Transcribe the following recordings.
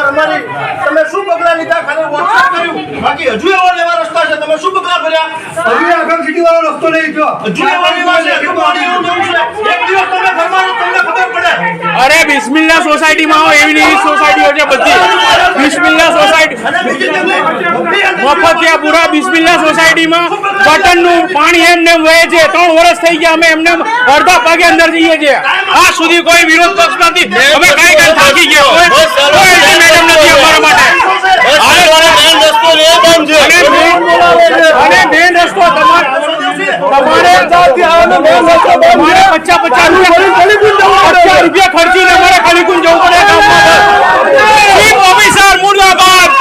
અમારી તમે શું પગલા લીધા? ખાલી વોટ્સએપ કર્યું, બાકી હજુ એવા લેવા રસ્તા છે. તમે શું પગલા ભર્યા? હજુ આગળ સિટી વાળો રસ્તો નહીં થયો. હજુ એવા લેવા છે, હજુ પાણી એવું જવું છે. એક દિવસ તમે ઘરમાં તમને ખબર પડે. અરે બિસ્મિલ્લા સોસાયટીમાં આવો, એવી એવી સોસાયટીઓ છે બધી. બિસ્મિલ્લા સોસાયટી, મફતિયાપુરા બિસ્મિલ્લા સોસાયટીમાં બટનનું પાણી એમને વહે છે. 3 વર્ષ થઈ ગયા, અમે એમને અડધા પગે અંદર જઈએ છીએ. આ સુધી કોઈ વિરોધ પક્ષ નથી. અમે કઈ થાકી ગયા. કોઈ મેડમ નથી અમારા માટે. અને મેન રસ્તો તમારે 50 રૂપિયા ખર્ચીને અમારે કલીકુંજ જવું પડે. ચીફ ઓફિસર મુર્દાબાદ.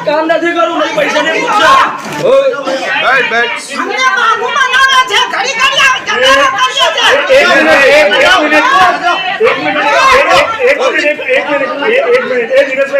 કામ નથી કરવું, નહીં પૈસા નહીં પૂછો. એક મિનિટ